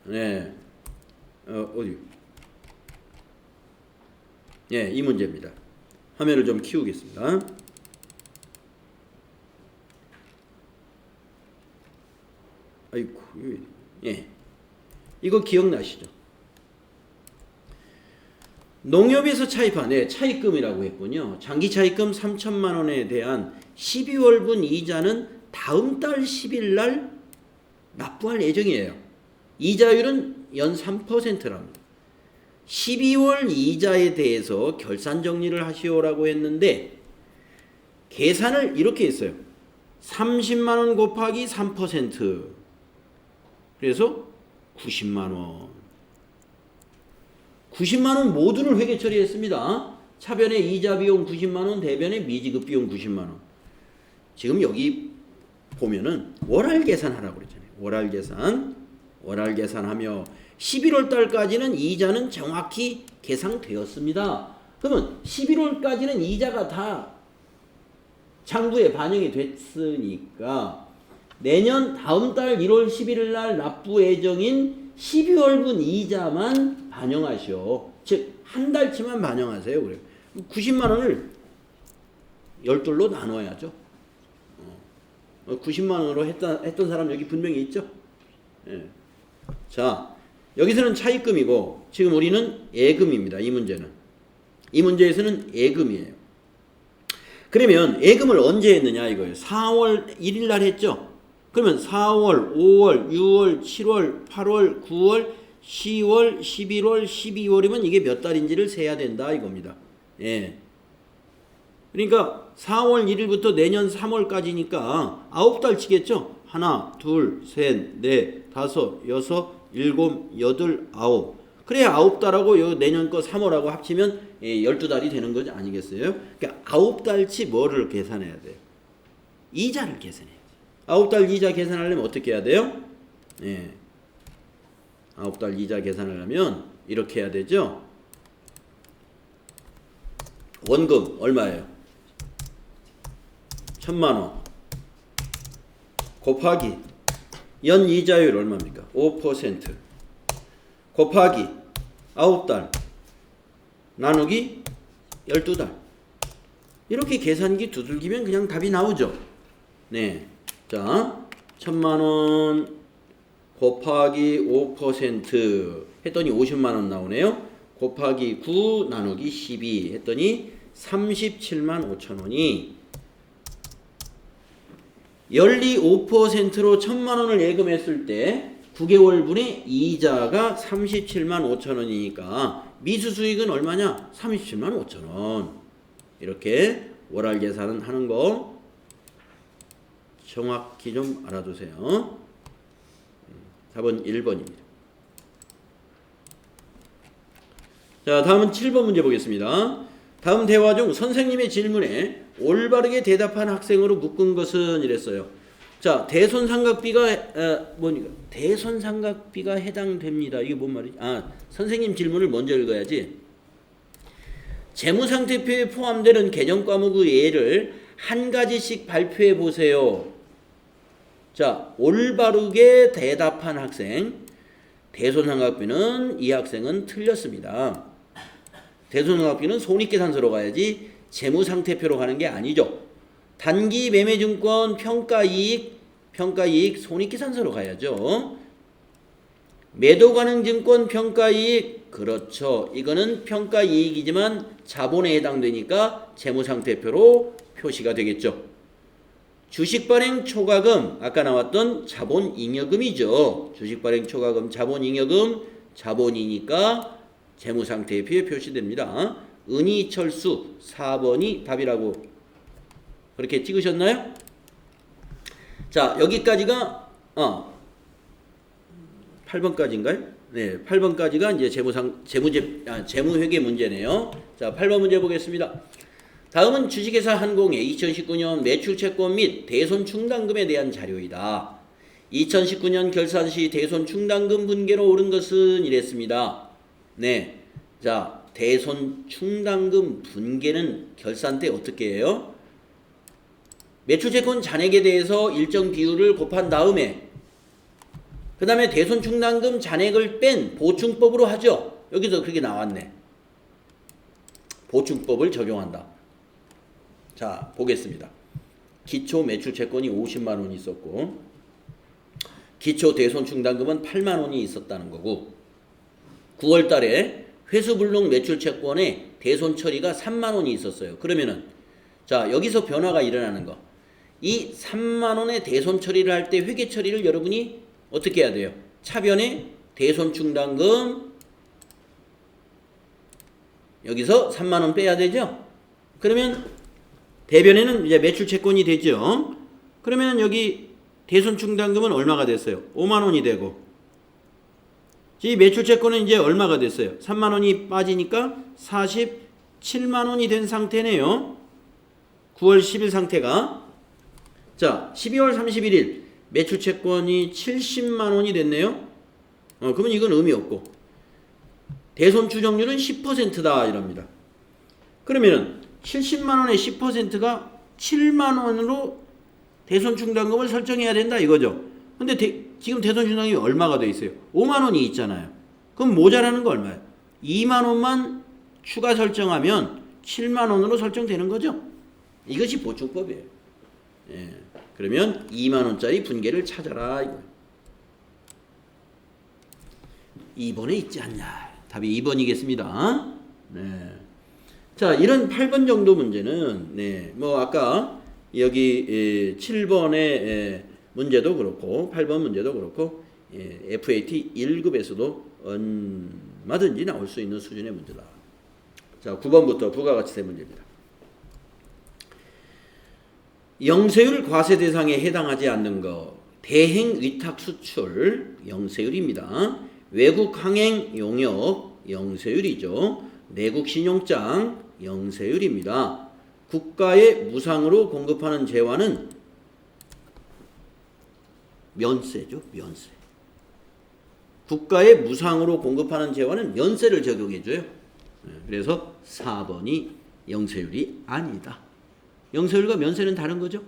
네. 어디? 예, 이 문제입니다. 화면을 좀 키우겠습니다. 아이고, 예. 이거 기억나시죠? 농협에서 차입한 차입금이라고 했군요. 장기 차입금 3,000만 원에 대한 12월분 이자는 다음 달 10일 날 납부할 예정이에요. 이자율은 연 3%랍니다. 12월 이자에 대해서 결산 정리를 하시오라고 했는데 계산을 이렇게 했어요. 30만 원 곱하기 3%. 그래서 90만 원. 90만 원 모두를 회계 처리했습니다. 차변에 이자 비용 90만 원, 대변에 미지급 비용 90만 원. 지금 여기 보면은 월할 계산하라고 그랬잖아요. 월할 계산하며 11월 달까지는 이자는 정확히 계상되었습니다. 그러면 11월까지는 이자가 다 장부에 반영이 됐으니까 내년 다음 달 1월 11일 날 납부 예정인 12월분 이자만 반영하시오. 즉 한 달치만 반영하세요. 그래요. 90만 원을 12로 나눠야죠. 90만 원으로 했던 사람 여기 분명히 있죠. 예. 자, 여기서는 차입금이고 지금 우리는 예금입니다. 이 문제는. 이 문제에서는 예금이에요. 그러면 예금을 언제 했느냐 이거예요. 4월 1일 날 했죠. 그러면 4월, 5월, 6월, 7월, 8월, 9월, 10월, 11월, 12월이면 이게 몇 달인지를 세야 된다 이겁니다. 예. 그러니까 4월 1일부터 내년 3월까지니까 9달치겠죠. 하나, 둘, 셋, 넷, 다섯, 여섯, 일곱, 여덟, 아홉. 그래야 9달하고 요 내년 거 3월하고 합치면 12달이 되는 거지 아니겠어요? 그러니까 9달치 뭐를 계산해야 돼요? 이자를 계산해야지. 9달 이자 계산하려면 어떻게 해야 돼요? 예. 9달 이자 계산을 하면 이렇게 해야 되죠. 원금 얼마예요? 1,000만 원 곱하기 연 이자율 얼마입니까? 5% 곱하기 9달 나누기 12달. 이렇게 계산기 두들기면 그냥 답이 나오죠. 네. 자, 1,000만 원 곱하기 5% 했더니 50만 원 나오네요. 곱하기 9 나누기 12 했더니 37만 5천 원이 연리 5%로 1,000만 원을 예금했을 때 9개월분의 이자가 37만 5천 원이니까 미수수익은 얼마냐? 37만 5천 원. 이렇게 월할 계산은 하는 거 정확히 좀 알아두세요. 답은 1번입니다. 자, 다음은 7번 문제 보겠습니다. 다음 대화 중 선생님의 질문에 올바르게 대답한 학생으로 묶은 것은 이랬어요. 자, 대손삼각비가 뭐니까? 대손삼각비가 해당됩니다. 이게 뭔 말이지? 선생님 질문을 먼저 읽어야지. 재무상태표에 포함되는 개정 과목의 예를 한 가지씩 발표해 보세요. 자, 올바르게 대답한 학생. 대손삼각비는 이 학생은 틀렸습니다. 대손삼각비는 손익계산서로 가야지 재무상태표로 가는 게 아니죠. 단기 매매증권 평가이익 손익계산서로 가야죠. 매도가능증권 평가이익, 그렇죠. 이거는 평가이익이지만 자본에 해당되니까 재무상태표로 표시가 되겠죠. 주식발행 초과금, 아까 나왔던 자본잉여금이죠. 주식발행 초과금, 자본잉여금, 자본이니까 재무상태표에 표시됩니다. 은희철수 4번이 답이라고 그렇게 찍으셨나요? 자, 여기까지가 8번까지인가요? 네, 8번까지가 이제 재무회계 문제네요. 자, 8번 문제 보겠습니다. 다음은 주식회사 한공의 2019년 매출채권 및 대손충당금에 대한 자료이다. 2019년 결산 시 대손충당금 분계로 오른 것은 이랬습니다. 네, 자, 대손충당금 분계는 결산 때 어떻게 해요? 매출채권 잔액에 대해서 일정 비율을 곱한 다음에 그 다음에 대손충당금 잔액을 뺀 보충법으로 하죠. 여기서 그렇게 나왔네. 보충법을 적용한다. 자, 보겠습니다. 기초 매출채권이 50만 원이 있었고 기초 대손충당금은 8만 원이 있었다는 거고 9월 달에 회수불능 매출채권에 대손 처리가 3만 원이 있었어요. 그러면은 자, 여기서 변화가 일어나는 거. 이 3만 원의 대손 처리를 할 때 회계 처리를 여러분이 어떻게 해야 돼요? 차변에 대손충당금 여기서 3만 원 빼야 되죠? 그러면 대변에는 이제 매출채권이 되죠. 그러면 여기 대손충당금은 얼마가 됐어요? 5만 원이 되고 이 매출채권은 이제 얼마가 됐어요? 3만 원이 빠지니까 47만 원이 된 상태네요. 9월 10일 상태가. 자, 12월 31일 매출채권이 70만 원이 됐네요. 그러면 이건 의미 없고 대손 추정률은 10%다 이럽니다. 그러면은 70만 원의 10%가 7만 원으로 대손 충당금을 설정해야 된다 이거죠. 근데 지금 대손 충당금이 얼마가 돼 있어요? 5만 원이 있잖아요. 그럼 모자라는 거 얼마예요? 2만 원만 추가 설정하면 7만 원으로 설정되는 거죠. 이것이 보충법이에요. 예. 그러면 2만 원짜리 분계를 찾아라 이거예요. 2번에 있지 않냐. 답이 2번이겠습니다. 네. 자, 이런 8번 정도 문제는 네, 뭐 아까 여기 7번의 문제도 그렇고 8번 문제도 그렇고 FAT 1급에서도 얼마든지 나올 수 있는 수준의 문제다. 자, 9번부터 부가가치세 문제입니다. 영세율 과세 대상에 해당하지 않는 것. 대행 위탁 수출 영세율입니다. 외국 항행 용역 영세율이죠. 내국 신용장 영세율입니다. 국가에 무상으로 공급하는 재화는 면세죠. 면세. 국가에 무상으로 공급하는 재화는 면세를 적용해줘요. 그래서 4번이 영세율이 아니다. 영세율과 면세는 다른 거죠.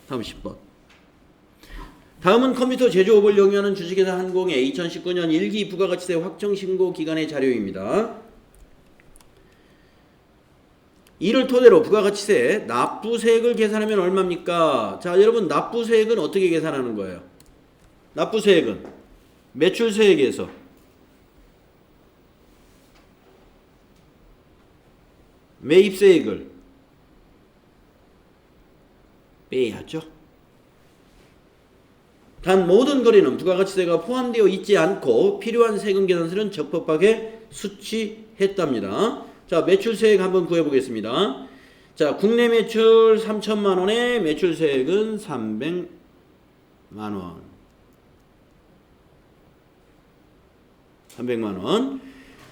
다음 10번. 다음은 컴퓨터 제조업을 영위하는 주식회사 한공의 2019년 1기 부가가치세 확정신고 기간의 자료입니다. 이를 토대로 부가가치세 납부세액을 계산하면 얼마입니까? 자, 여러분 납부세액은 어떻게 계산하는 거예요? 납부세액은 매출세액에서 매입세액을 빼야죠. 단 모든 거래는 부가가치세가 포함되어 있지 않고 필요한 세금 계산서는 적법하게 수취했답니다. 자, 매출세액 한번 구해보겠습니다. 자, 국내 매출 3천만 원에 매출세액은 300만 원. 300만 원.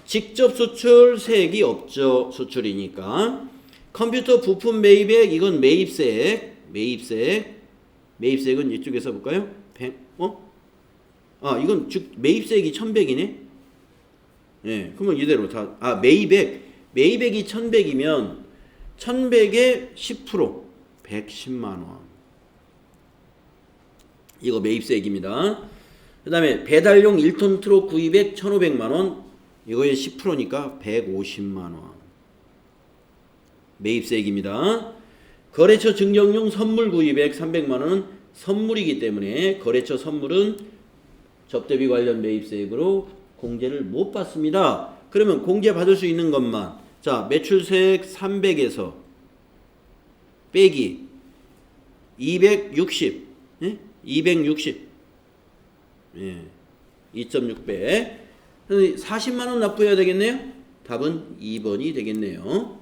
직접 수출 세액이 없죠. 수출이니까. 컴퓨터 부품 매입액 이건 매입세액. 매입세액은 이쪽에서 볼까요? 100, 이건 즉 매입세액이 1100이네. 예, 그러면 이대로 다 매입액이 1100이면 1100에 10% 110만 원. 이거 매입세액입니다. 그다음에 배달용 1톤 트럭 구입액 1,500만 원. 이거의 10%니까 150만 원. 매입세액입니다. 거래처 증정용 선물 구입액 300만 원은 선물이기 때문에 거래처 선물은 접대비 관련 매입세액으로 공제를 못 받습니다. 그러면 공제 받을 수 있는 것만, 자, 매출세액 300에서 빼기 260, 예? 260, 예, 2.6배 40만 원 납부해야 되겠네요. 답은 2번이 되겠네요.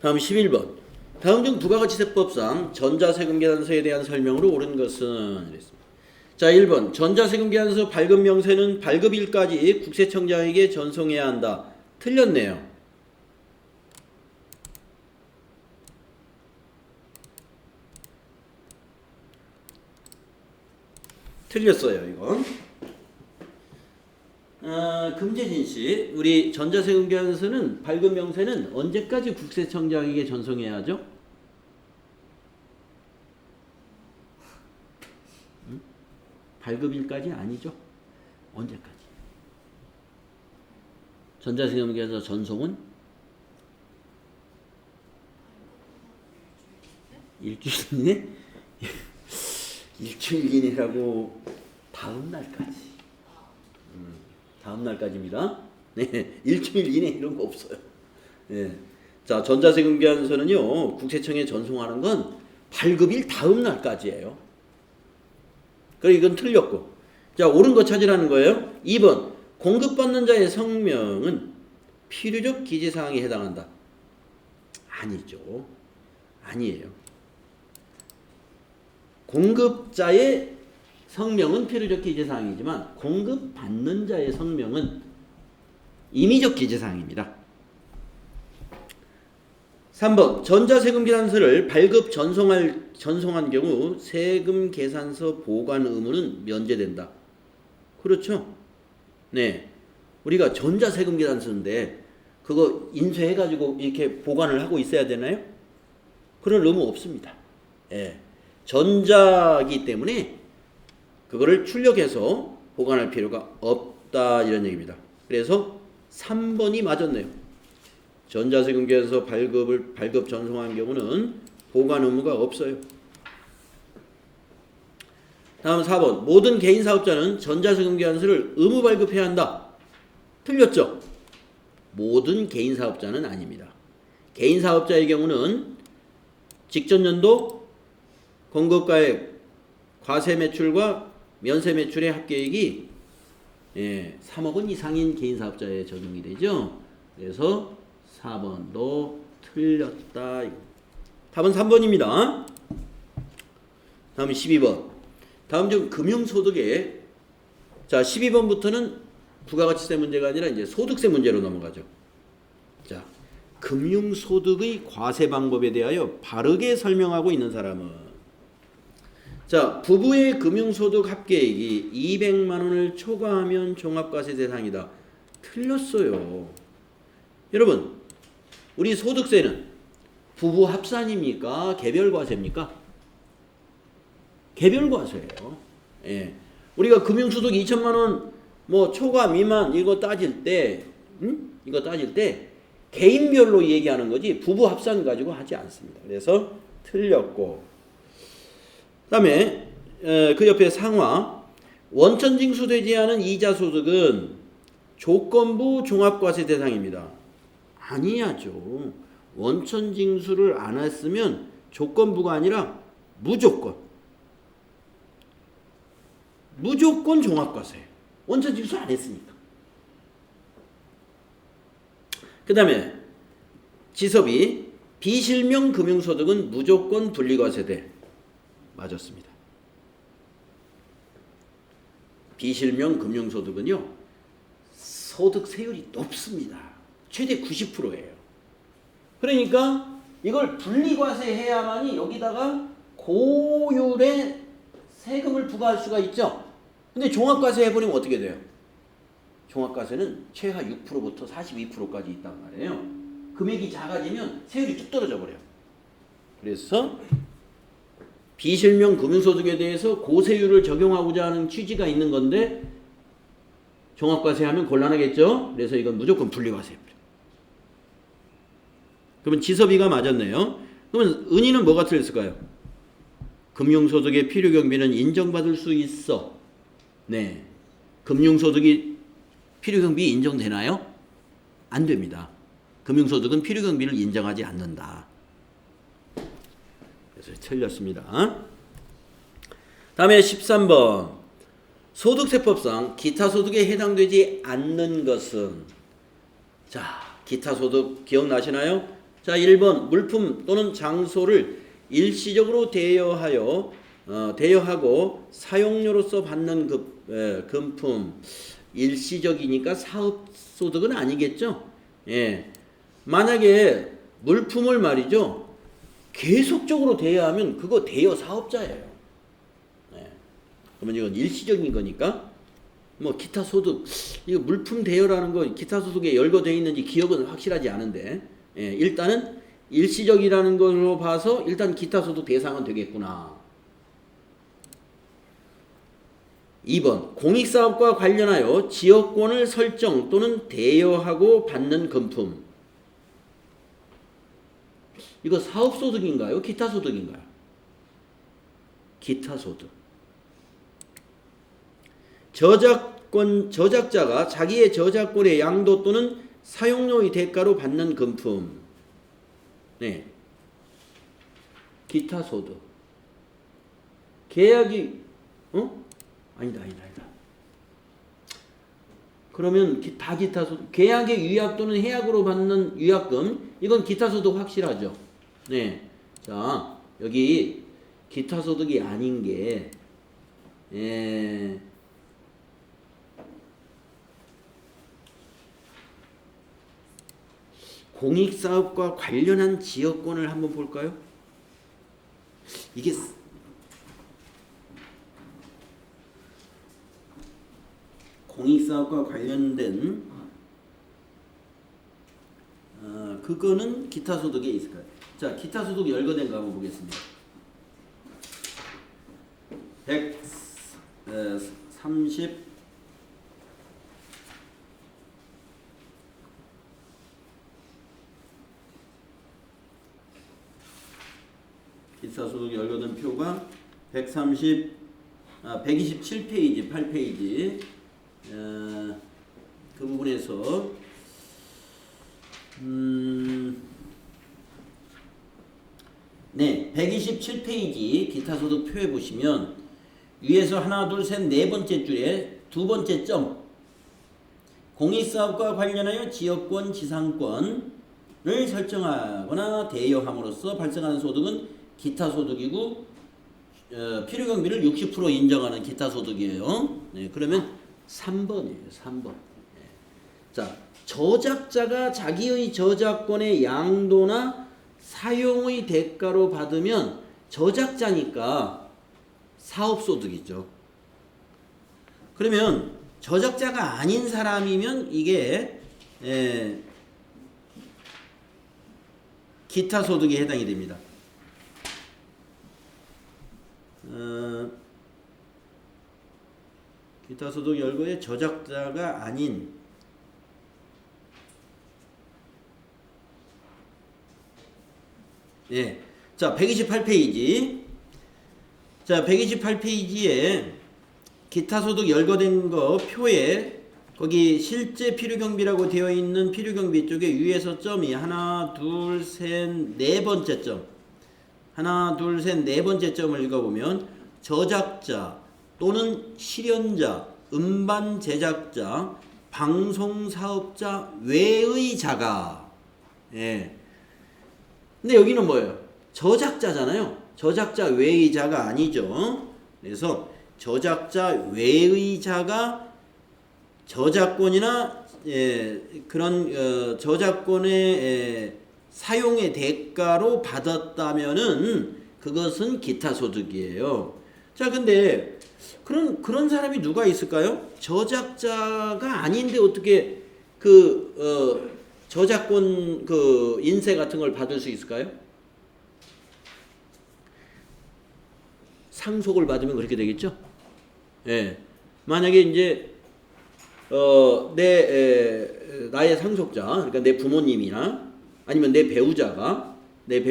다음 11번. 다음 중 부가가치세법상 전자세금 계산서에 대한 설명으로 옳은 것은 이랬습니다. 자, 1번. 전자세금 계산서 발급 명세는 발급일까지 국세청장에게 전송해야 한다. 틀렸네요. 틀렸어요, 이건. 금재진 씨, 우리 전자세금 계산서는 발급 명세는 언제까지 국세청장에게 전송해야 하죠? 발급일까지 아니죠? 언제까지? 전자세금 계산서 전송은 일주일 이내? 일주일 이내라고 다음 날까지. 다음 날까지입니다. 네, 일주일 이내 이런 거 없어요. 네. 자, 전자세금 계산서는요, 국세청에 전송하는 건 발급일 다음 날까지예요. 그래, 이건 틀렸고. 자, 옳은 거 찾으라는 거예요. 2번. 공급받는 자의 성명은 필요적 기재사항에 해당한다. 아니죠. 아니에요. 공급자의 성명은 필요적 기재사항이지만 공급받는 자의 성명은 임의적 기재사항입니다. 3번. 전자세금 계산서를 발급 전송한 경우 세금 계산서 보관 의무는 면제된다. 그렇죠? 네. 우리가 전자세금 계산서인데 그거 인쇄해가지고 이렇게 보관을 하고 있어야 되나요? 그런 의무 없습니다. 예. 전자기 때문에 그거를 출력해서 보관할 필요가 없다, 이런 얘기입니다. 그래서 3번이 맞았네요. 전자세금 계산서 발급 전송한 경우는 보관 의무가 없어요. 다음 4번. 모든 개인 사업자는 전자세금 계산서를 의무 발급해야 한다. 틀렸죠? 모든 개인 사업자는 아닙니다. 개인 사업자의 경우는 직전 연도 공급가액, 과세 매출과 면세 매출의 합계액이 3억 원 이상인 개인 사업자에 적용이 되죠. 그래서 4번도 틀렸다. 답은 3번입니다. 다음 12번. 다음 중 금융소득에, 자, 12번부터는 부가가치세 문제가 아니라 이제 소득세 문제로 넘어가죠. 자, 금융소득의 과세 방법에 대하여 바르게 설명하고 있는 사람은, 자, 부부의 금융소득 합계액이 200만 원을 초과하면 종합과세 대상이다. 틀렸어요. 여러분, 우리 소득세는 부부 합산입니까? 개별과세입니까? 개별과세예요. 예. 우리가 금융소득 2천만 원 뭐 초과 미만 이거 따질 때, 개인별로 얘기하는 거지 부부 합산 가지고 하지 않습니다. 그래서 틀렸고. 그다음에 그 옆에 상화. 원천징수되지 않은 이자소득은 조건부 종합과세 대상입니다. 아니야죠. 원천징수를 안 했으면 조건부가 아니라 무조건 종합과세. 원천징수 안 했으니까. 그 다음에 지섭이 비실명 금융소득은 무조건 분리과세돼. 맞았습니다. 비실명 금융소득은요, 소득세율이 높습니다. 최대 90%예요. 그러니까 이걸 분리과세해야만이 여기다가 고율의 세금을 부과할 수가 있죠. 근데 종합과세 해버리면 어떻게 돼요? 종합과세는 최하 6%부터 42%까지 있단 말이에요. 금액이 작아지면 세율이 뚝 떨어져 버려요. 그래서 비실명 금융소득에 대해서 고세율을 적용하고자 하는 취지가 있는 건데 종합과세하면 곤란하겠죠. 그래서 이건 무조건 분리과세입니다. 그러면 지섭이가 맞았네요. 그러면 은희는 뭐가 틀렸을까요? 금융소득의 필요경비는 인정받을 수 있어. 네. 금융소득이 필요경비 인정되나요? 안 됩니다. 금융소득은 필요경비를 인정하지 않는다. 그래서 틀렸습니다. 다음에 13번. 소득세법상 기타소득에 해당되지 않는 것은, 자, 기타소득 기억나시나요? 자, 1번 물품 또는 장소를 일시적으로 대여하고 사용료로서 받는 금품. 일시적이니까 사업소득은 아니겠죠? 예. 만약에 물품을 말이죠, 계속적으로 대여하면 그거 대여 사업자예요. 예. 그러면 이건 일시적인 거니까, 뭐 기타 소득, 이거 물품 대여라는 거 기타 소득에 열거되어 있는지 기억은 확실하지 않은데, 예. 일단은 일시적이라는 걸로 봐서 일단 기타 소득 대상은 되겠구나. 2번 공익사업과 관련하여 지역권을 설정 또는 대여하고 받는 금품. 이거 사업소득인가요? 기타소득인가요? 기타소득. 저작자가 자기의 저작권의 양도 또는 사용료의 대가로 받는 금품. 네. 기타소득. 계약이, 아니다. 그러면 다 기타소득. 계약의 위약 또는 해약으로 받는 위약금. 이건 기타소득 확실하죠. 네. 자, 여기 기타소득이 아닌 게, 공익사업과 관련한 지역권을 한번 볼까요? 이게 공익사업과 관련된 그거는 기타소득에 있을 거예요. 자, 기타소득 열거된 거 한번 보겠습니다. 130 기타소득 열거된 표가 127페이지, 8페이지. 그 부분에서 네, 127페이지 기타소득 표에 보시면 위에서 하나, 둘, 셋, 네 번째 줄에 두 번째 점, 공익사업과 관련하여 지역권, 지상권을 설정하거나 대여함으로써 발생하는 소득은 기타소득이고, 필요경비를 60% 인정하는 기타소득이에요. 네, 그러면 3번이에요. 3번. 네. 자, 저작자가 자기의 저작권의 양도나 사용의 대가로 받으면 저작자니까 사업소득이죠. 그러면 저작자가 아닌 사람이면 이게 기타소득에 해당이 됩니다. 기타소득 열거의 저작자가 아닌 자, 128페이지. 자, 128페이지에 기타소득 열거된 거 표에 거기 실제 필요경비라고 되어 있는 필요경비 쪽에 위에서 점이 하나, 둘, 셋, 네 번째 점. 하나, 둘, 셋, 네 번째 점을 읽어보면 저작자 또는 실현자, 음반 제작자, 방송사업자 외의 자가. 예. 근데 여기는 뭐예요? 저작자잖아요. 저작자 외의 자가 아니죠. 그래서 저작자 외의 자가 저작권이나 그런 저작권의 사용의 대가로 받았다면은 그것은 기타 소득이에요. 자, 근데 그런 사람이 누가 있을까요? 저작자가 아닌데 어떻게 저작권 인세 같은 걸 받을 수 있을까요? 상속을 받으면 그렇게 되겠죠? 예. 만약에 이제 나의 상속자, 그러니까 내 부모님이나 아니면 내 배우자나 내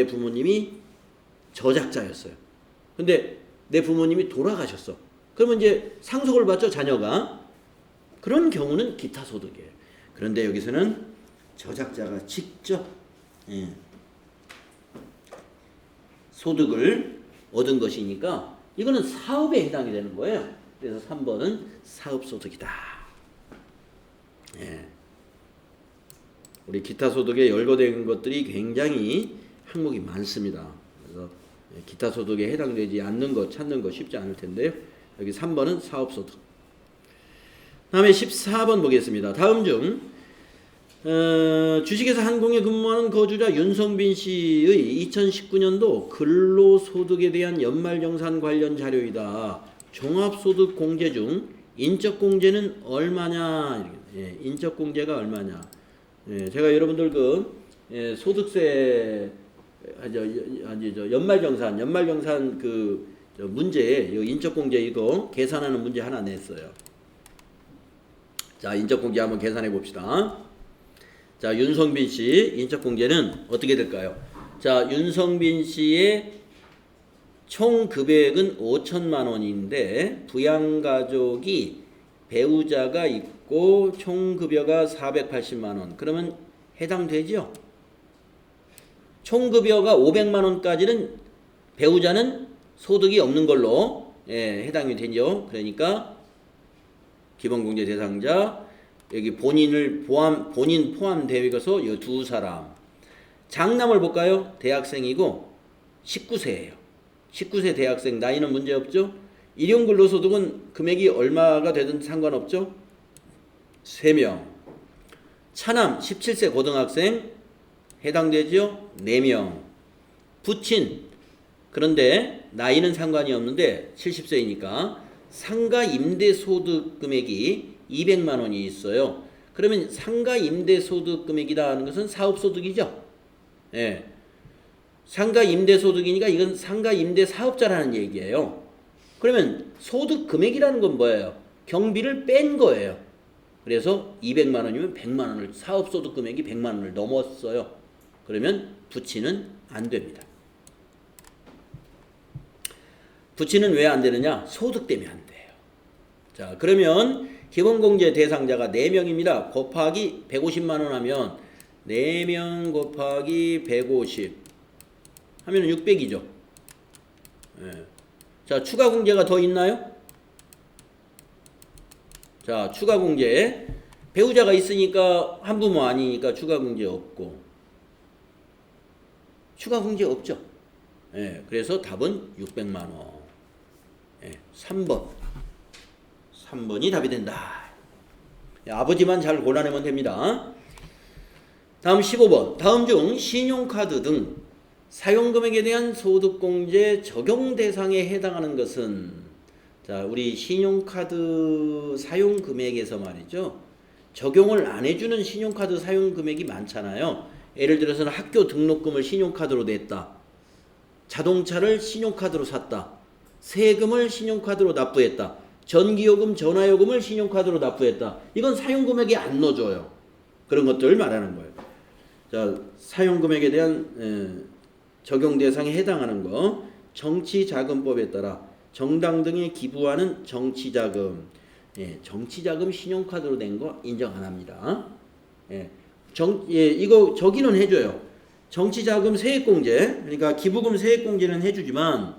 부모님이 저작자였어요. 근데 내 부모님이 돌아가셨어. 그러면 이제 상속을 받죠, 자녀가. 그런 경우는 기타 소득이에요. 그런데 여기서는 저작자가 직접 소득을 얻은 것이니까 이거는 사업에 해당이 되는 거예요. 그래서 3번은 사업소득이다. 예. 우리 기타 소득에 열거된 것들이 굉장히 항목이 많습니다. 그래서 기타 소득에 해당되지 않는 것 찾는 거 쉽지 않을 텐데요. 여기 3번은 사업소득. 다음에 14번 보겠습니다. 다음 중 주식회사 한공에 근무하는 거주자 윤성빈 씨의 2019년도 근로소득에 대한 연말정산 관련 자료이다. 종합소득 공제 중 인적공제는 얼마냐? 인적공제가 얼마냐? 제가 여러분들 소득세 연말정산 문제, 인적공제 이거 계산하는 문제 하나 냈어요. 자, 인적공제 한번 계산해 봅시다. 자, 윤성빈 씨 인적공제는 어떻게 될까요? 자, 윤성빈 씨의 총 금액은 5천만 원인데 부양가족이 배우자가 있고 총 급여가 480만 원. 그러면 해당되죠? 총 급여가 500만 원까지는 배우자는 소득이 없는 걸로 해당이 되죠. 그러니까 기본공제 대상자 여기 본인 포함되어서 이 두 사람. 장남을 볼까요? 대학생이고 19세예요. 19세 대학생 나이는 문제없죠? 일용근로소득은 금액이 얼마가 되든 상관없죠? 3명. 차남 17세 고등학생 해당되죠? 4명. 부친 그런데 나이는 상관이 없는데 70세이니까 상가 임대소득 금액이 200만 원이 있어요. 그러면 상가 임대소득 금액이라는 것은 사업소득이죠? 예. 상가 임대소득이니까 이건 상가 임대 사업자라는 얘기예요. 그러면 소득 금액이라는 건 뭐예요? 경비를 뺀 거예요. 그래서 200만 원이면 100만 원을 사업소득 금액이 100만 원을 넘었어요. 그러면 부치는 안 됩니다. 부치는 왜 안 되느냐? 소득 때문에 안 돼요. 자, 그러면 기본공제 대상자가 4명입니다. 곱하기 150만 원 하면 4명 곱하기 150 하면 600이죠. 예. 자, 추가 공제가 더 있나요? 자, 추가 공제. 배우자가 있으니까 한부모 아니니까 추가 공제 없고. 추가 공제 없죠. 예. 그래서 답은 600만 원. 예. 3번. 3번이 답이 된다. 아버지만 잘 골라내면 됩니다. 다음 15번. 다음 중 신용카드 등 사용금액에 대한 소득공제 적용 대상에 해당하는 것은 자, 우리 신용카드 사용금액에서 말이죠. 적용을 안 해주는 신용카드 사용금액이 많잖아요. 예를 들어서는 학교 등록금을 신용카드로 냈다. 자동차를 신용카드로 샀다. 세금을 신용카드로 납부했다. 전기요금, 전화요금을 신용카드로 납부했다. 이건 사용금액에 안 넣어줘요. 그런 것들을 말하는 거예요. 자, 사용금액에 대한 적용 대상에 해당하는 거. 정치자금법에 따라 정당 등에 기부하는 정치자금. 정치자금 신용카드로 된 거 인정 안 합니다. 이거 저기는 해줘요. 정치자금 세액공제, 그러니까 기부금 세액공제는 해주지만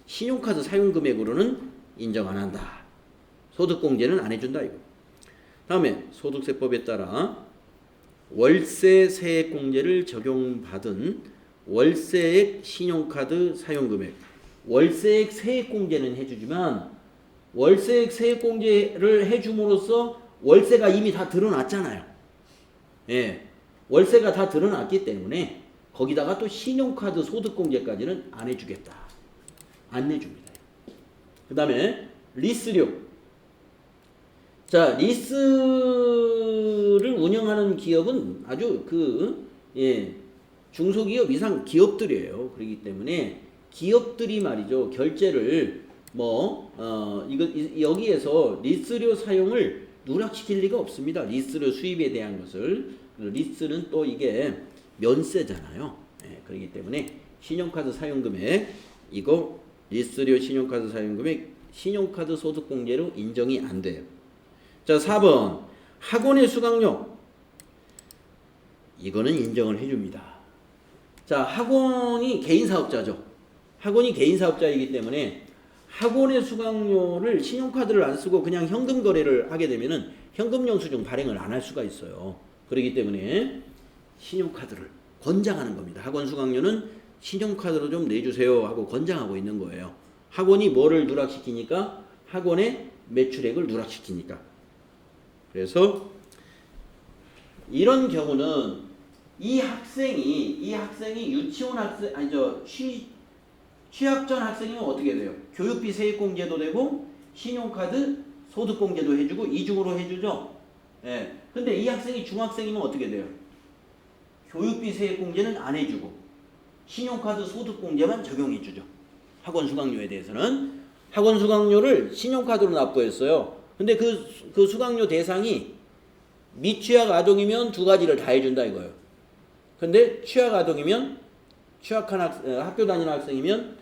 신용카드 사용금액으로는 인정 안 한다. 소득공제는 안 해준다 이거. 다음에 소득세법에 따라 월세 세액공제를 적용받은 월세액 신용카드 사용금액, 월세액 세액공제는 해주지만 월세액 세액공제를 해줌으로써 월세가 이미 다 드러났잖아요. 예, 월세가 다 드러났기 때문에 거기다가 또 신용카드 소득공제까지는 안 해주겠다. 안 내줍니다. 그 다음에 리스료. 자, 리스를 운영하는 기업은 아주 중소기업 이상 기업들이에요. 그렇기 때문에 기업들이 말이죠. 결제를 여기에서 리스료 사용을 누락시킬 리가 없습니다. 리스료 수입에 대한 것을. 리스는 또 이게 면세잖아요. 그렇기 때문에 신용카드 사용금액 이거 리스료 신용카드 사용금액 신용카드 소득공제로 인정이 안 돼요. 자, 4번 학원의 수강료 이거는 인정을 해줍니다. 자, 학원이 개인사업자죠. 학원이 개인사업자이기 때문에 학원의 수강료를 신용카드를 안 쓰고 그냥 현금 거래를 하게 되면은 현금 영수증 발행을 안 할 수가 있어요. 그렇기 때문에 신용카드를 권장하는 겁니다. 학원 수강료는 신용카드로 좀 내주세요 하고 권장하고 있는 거예요. 학원이 뭐를 누락시키니까? 학원의 매출액을 누락시키니까. 그래서 이런 경우는 이 학생이 유치원 학생 취학 전 학생이면 어떻게 돼요? 교육비 세액공제도 되고 신용카드 소득공제도 해주고 이중으로 해주죠. 예. 근데 이 학생이 중학생이면 어떻게 돼요? 교육비 세액공제는 안 해주고 신용카드 소득공제만 적용해주죠. 학원 수강료에 대해서는 학원 수강료를 신용카드로 납부했어요. 근데 그 수강료 대상이 미취학 아동이면 두 가지를 다 해준다 이거예요. 근데 취학 아동이면 학교 다니는 학생이면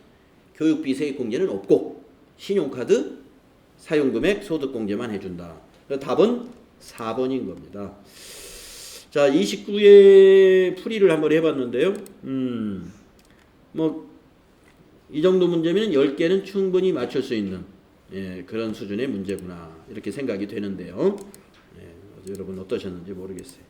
교육비 세액공제는 없고 신용카드 사용금액 소득공제만 해준다. 답은 4번인 겁니다. 자, 29의 풀이를 한번 해봤는데요. 이 정도 문제면 10개는 충분히 맞출 수 있는 그런 수준의 문제구나 이렇게 생각이 되는데요. 여러분 어떠셨는지 모르겠어요.